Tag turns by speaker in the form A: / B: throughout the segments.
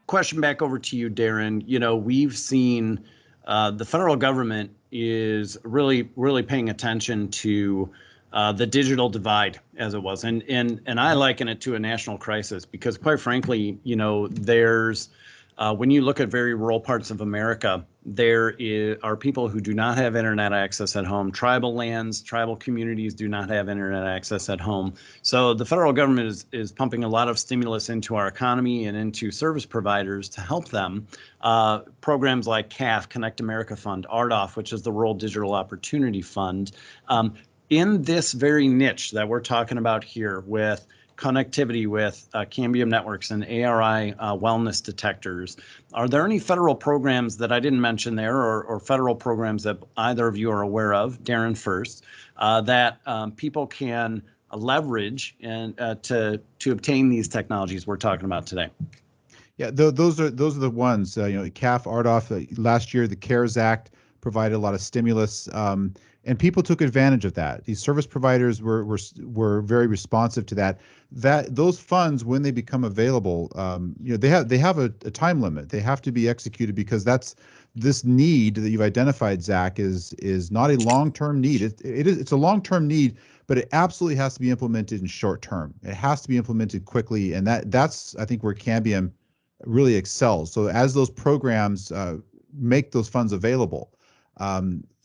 A: question back over to you, Darren. We've seen the federal government is really paying attention to the digital divide, as it was, and I liken it to a national crisis because, quite frankly, there's when you look at very rural parts of America, are people who do not have internet access at home. Tribal lands, tribal communities do not have internet access at home. So the federal government is pumping a lot of stimulus into our economy and into service providers to help them. Programs like CAF, Connect America Fund, RDOF, which is the Rural Digital Opportunity Fund. In this very niche that we're talking about here with connectivity with Cambium Networks and ARI wellness detectors. Are there any federal programs that I didn't mention there or federal programs that either of you are aware of, Darren first, that people can leverage and to obtain these technologies we're talking about today?
B: Yeah, those are the ones, CAF, RDOF, last year, the CARES Act provided a lot of stimulus, and people took advantage of that. These service providers were very responsive to that. Those funds, when they become available, they have a time limit. They have to be executed because this need that you've identified, Zach, is not a long-term need. It's a long-term need, but it absolutely has to be implemented in short term. It has to be implemented quickly, and that's I think where Cambium really excels. So as those programs make those funds available,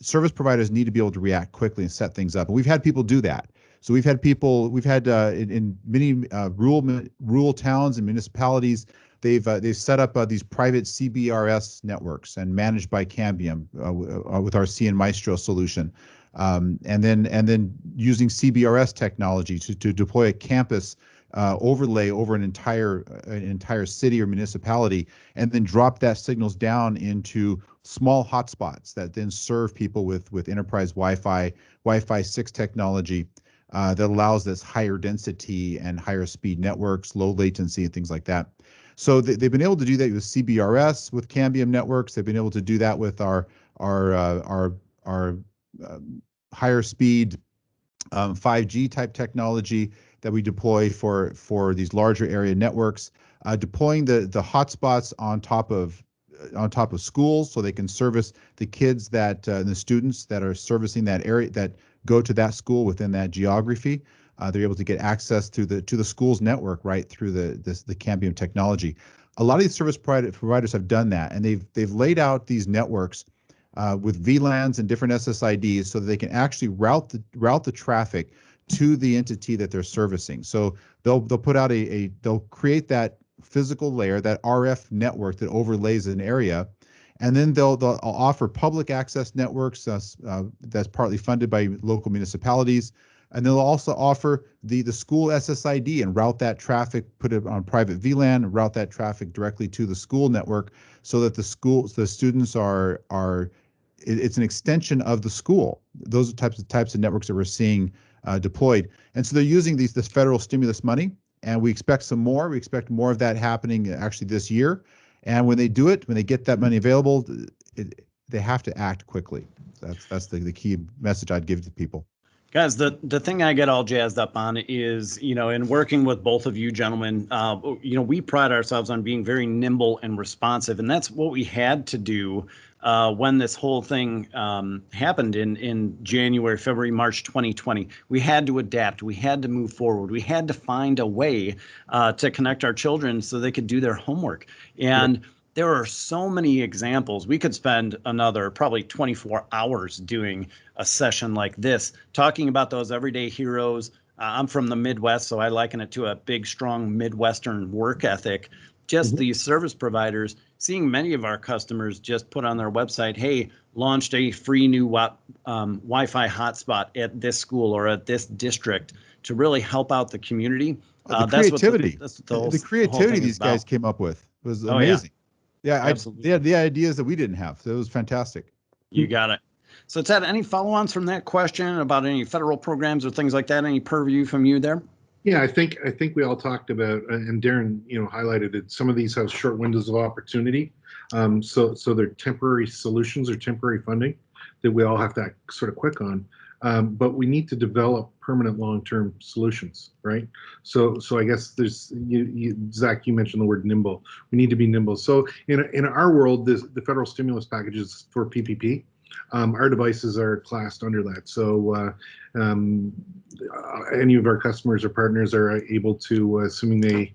B: service providers need to be able to react quickly and set things up. And we've had people do that. So we've had in many rural towns and municipalities, they've set up these private CBRS networks and managed by Cambium with our CN Maestro solution, and then using CBRS technology to deploy a campus overlay over an entire city or municipality, and then drop that signals down into small hotspots that then serve people with enterprise Wi-Fi 6 technology that allows this higher density and higher speed networks, low latency, and things like that. So they've been able to do that with CBRS, with Cambium Networks. They've been able to do that with our higher speed 5G type technology that we deploy for these larger area networks, deploying the hotspots on top of schools so they can service the kids the students that are servicing that area, that go to that school within that geography. They're able to get access to the school's network right through the Cambium technology. A lot of these service providers have done that, and they've laid out these networks with VLANs and different SSIDs so that they can actually route the traffic to the entity that they're servicing. So they'll put out they'll create that physical layer, that RF network that overlays an area, and then they'll offer public access networks that's partly funded by local municipalities, and they'll also offer the school SSID and route that traffic, put it on private VLAN, route that traffic directly to the school network so that the students it's an extension of the school. Those are types of networks that we're seeing deployed. And so they're using this federal stimulus money, and we expect some more. We expect more of that happening actually this year. And when they do it, when they get that money available, they have to act quickly. That's the key message I'd give to people.
A: Guys, the thing I get all jazzed up on is, in working with both of you gentlemen, we pride ourselves on being very nimble and responsive. And that's what we had to do when this whole thing happened in January, February, March 2020. We had to adapt. We had to move forward. We had to find a way to connect our children so they could do their homework. And there are so many examples. We could spend another probably 24 hours doing a session like this, talking about those everyday heroes. I'm from the Midwest, so I liken it to a big, strong Midwestern work ethic. Just these service providers, seeing many of our customers just put on their website, hey, launched a free new Wi-Fi hotspot at this school or at this district to really help out the community.
B: The creativity, the creativity these guys came up with was amazing. Yeah, absolutely. They had the ideas that we didn't have. So it was fantastic.
A: You got it. So Ted, any follow-ons from that question about any federal programs or things like that? Any purview from you there?
C: Yeah, I think we all talked about, and Darren, highlighted it. Some of these have short windows of opportunity, so they're temporary solutions or temporary funding that we all have to act sort of quick on. but we need to develop permanent long-term solutions, right? So I guess there's, Zach, you mentioned the word nimble. We need to be nimble. So in our world, the federal stimulus packages for PPP, our devices are classed under that. So any of our customers or partners are able to, assuming they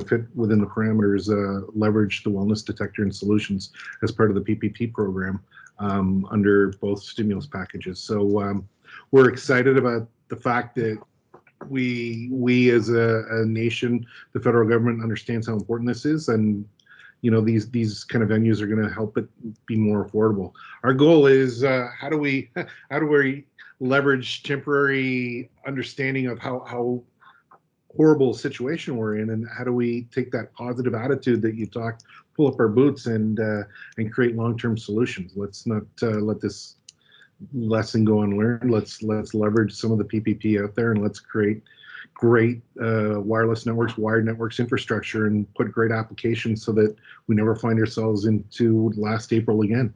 C: fit within the parameters, leverage the wellness detector and solutions as part of the PPP program under both stimulus packages. So we're excited about the fact that we as a nation, the federal government understands how important this is, and these kind of venues are going to help it be more affordable. Our goal is how do we leverage temporary understanding of how horrible situation we're in, and how do we take that positive attitude that you talked, pull up our boots and create long-term solutions. Let's not let this lesson go unlearned. Let's leverage some of the PPP out there, and let's create great wireless networks, wired networks infrastructure, and put great applications so that we never find ourselves into last April again.